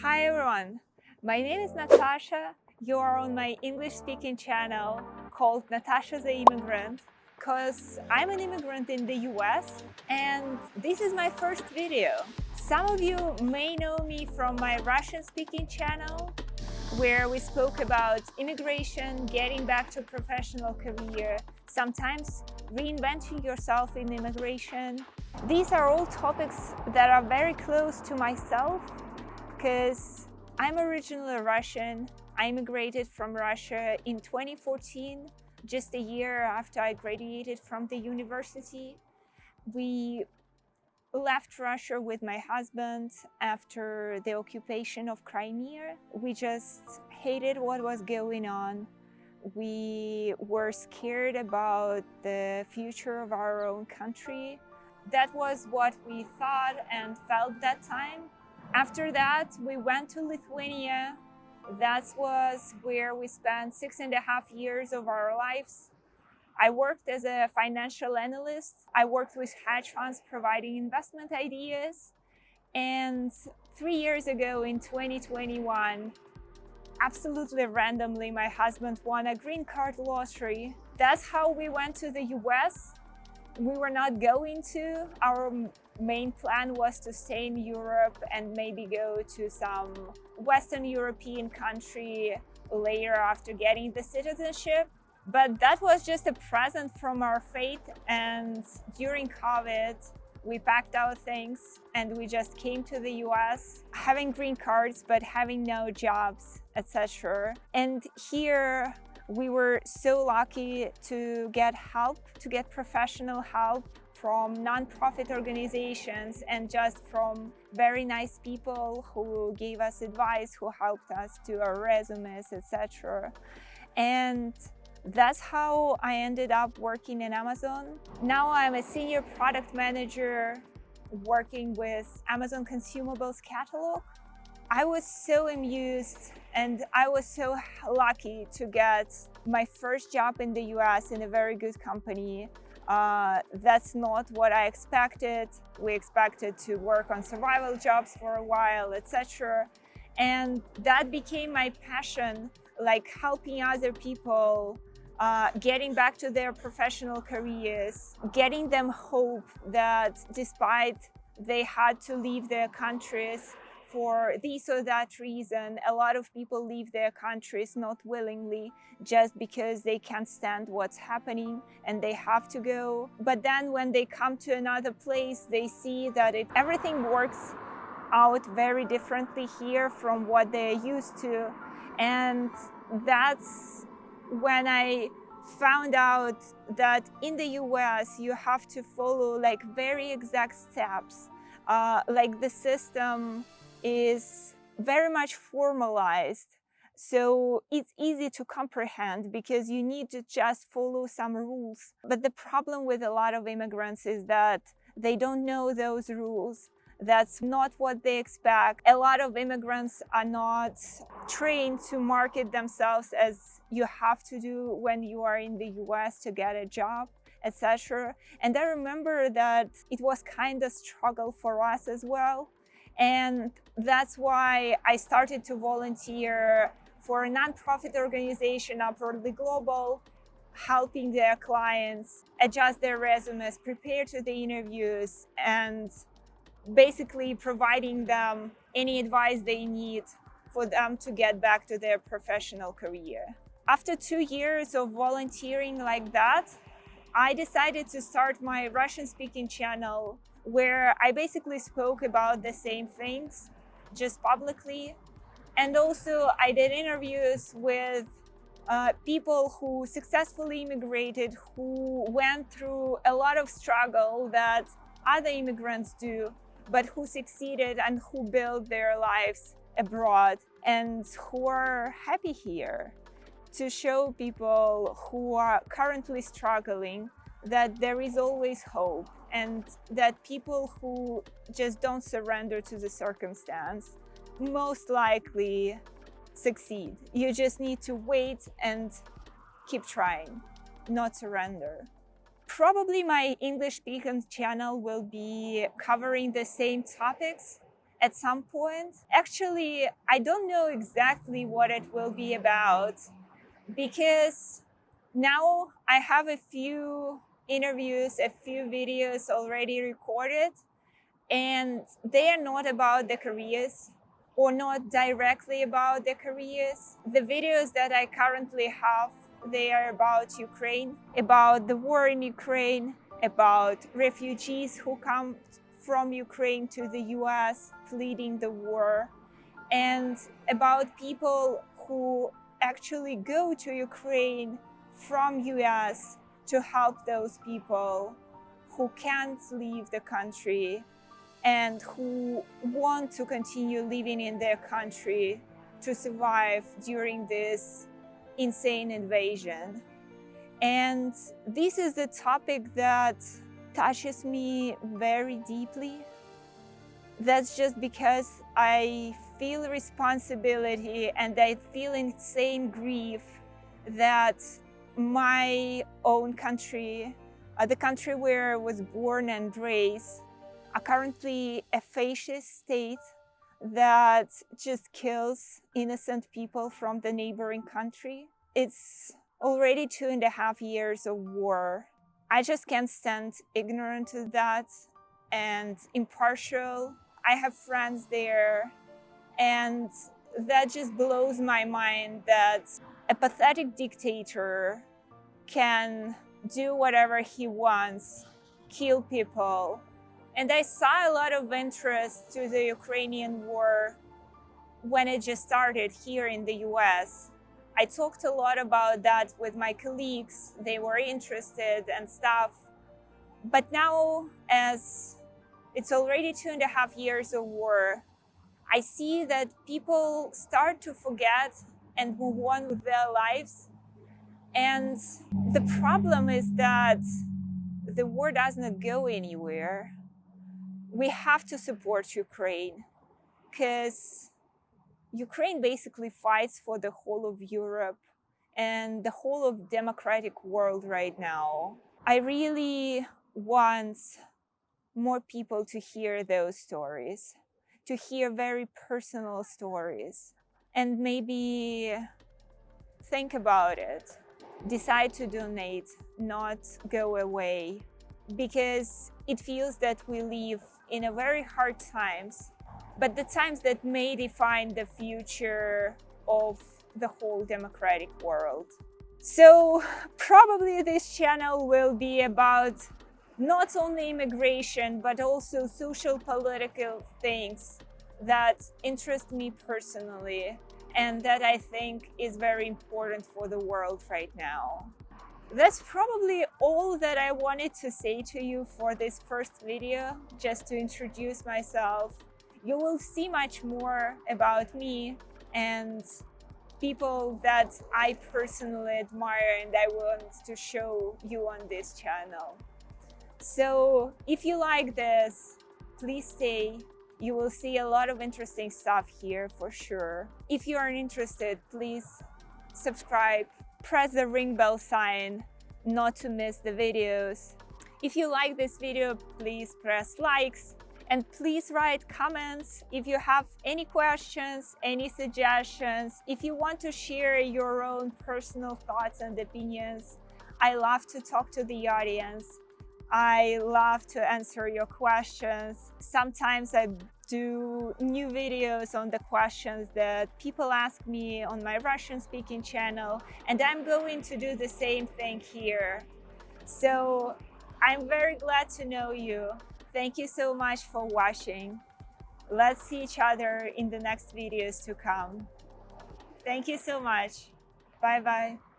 Hi everyone, my name is Natasha. You are on my English-speaking channel called Natasha the Immigrant because I'm an immigrant in the US and this is my first video. Some of you may know me from my Russian-speaking channel where we spoke about immigration, getting back to a professional career, sometimes reinventing yourself in immigration. These are all topics that are very close to myself because I'm originally Russian. I immigrated from Russia in 2014, just a year after I graduated from the university. We left Russia with my husband after the occupation of Crimea. We just hated what was going on. We were scared about the future of our own country. That was what we thought and felt that time. After that, we went to Lithuania. That was where we spent 6.5 years of our lives. I worked as a financial analyst. I worked with hedge funds providing investment ideas. And 3 years ago in 2021, absolutely randomly, my husband won a green card lottery. That's how we went to the US. We were not going to. Our main plan was to stay in Europe and maybe go to some Western European country later after getting the citizenship. But that was just a present from our fate. And during COVID, we packed our things and we just came to the US, having green cards, but having no jobs, etc. And here, we were so lucky to get help, to get professional help from nonprofit organizations and just from very nice people who gave us advice, who helped us do our resumes, etc. And that's how I ended up working in Amazon. Now I'm a senior product manager working with Amazon Consumables catalog. I was so amused and I was so lucky to get my first job in the US in a very good company. That's not what I expected. We expected to work on survival jobs for a while, etc. And that became my passion, like helping other people, getting back to their professional careers, getting them hope that despite they had to leave their countries for this or that reason. A lot of people leave their countries not willingly just because they can't stand what's happening and they have to go. But then when they come to another place, they see that everything works out very differently here from what they're used to. And that's when I found out that in the US, you have to follow like very exact steps. Like the system is very much formalized. So it's easy to comprehend because you need to just follow some rules. But the problem with a lot of immigrants is that they don't know those rules. That's not what they expect. A lot of immigrants are not trained to market themselves as you have to do when you are in the US to get a job, etc. And I remember that it was kind of struggle for us as well. And that's why I started to volunteer for a nonprofit organization, Upwardly Global, helping their clients adjust their resumes, prepare to the interviews, and basically providing them any advice they need for them to get back to their professional career. After 2 years of volunteering like that, I decided to start my Russian-speaking channel where I basically spoke about the same things, just publicly. And also I did interviews with people who successfully immigrated, who went through a lot of struggle that other immigrants do, but who succeeded and who built their lives abroad and who are happy here, to show people who are currently struggling that there is always hope and that people who just don't surrender to the circumstance most likely succeed. You just need to wait and keep trying, not surrender. Probably my English speaking channel will be covering the same topics at some point. Actually, I don't know exactly what it will be about, because now I have a few interviews, a few videos already recorded, and they are not about the careers or not directly about the careers. The videos that I currently have, they are about Ukraine, about the war in Ukraine, about refugees who come from Ukraine to the US fleeing the war, and about people who actually go to Ukraine from US to help those people who can't leave the country and who want to continue living in their country to survive during this insane invasion. And this is the topic that touches me very deeply. That's just because I feel responsibility and I feel insane grief that my own country, the country where I was born and raised, are currently a fascist state that just kills innocent people from the neighboring country. It's already 2.5 years of war. I just can't stand ignorant of that and impartial. I have friends there, and that just blows my mind that a pathetic dictator can do whatever he wants, kill people. And I saw a lot of interest to the Ukrainian war when it just started here in the US. I talked a lot about that with my colleagues. They were interested and stuff. But now, as it's already 2.5 years of war, I see that people start to forget and move on with their lives. And the problem is that the war does not go anywhere. We have to support Ukraine, because Ukraine basically fights for the whole of Europe and the whole of democratic world right now. I really want more people to hear those stories, to hear very personal stories, and maybe think about it. Decide to donate, not go away, because it feels that we live in a very hard times, but the times that may define the future of the whole democratic world. So probably this channel will be about not only immigration, but also social political things that interest me personally and that I think is very important for the world right now. That's probably all that I wanted to say to you for this first video, just to introduce myself. You will see much more about me and people that I personally admire and I want to show you on this channel. So if you like this, please stay. You will see a lot of interesting stuff here for sure. If you are interested, please subscribe, press the ring bell sign not to miss the videos. If you like this video, please press likes and please write comments if you have any questions, any suggestions. If you want to share your own personal thoughts and opinions, I love to talk to the audience. I love to answer your questions. Sometimes I do new videos on the questions that people ask me on my Russian-speaking channel, and I'm going to do the same thing here. So I'm very glad to know you. Thank you so much for watching. Let's see each other in the next videos to come. Thank you so much. Bye-bye.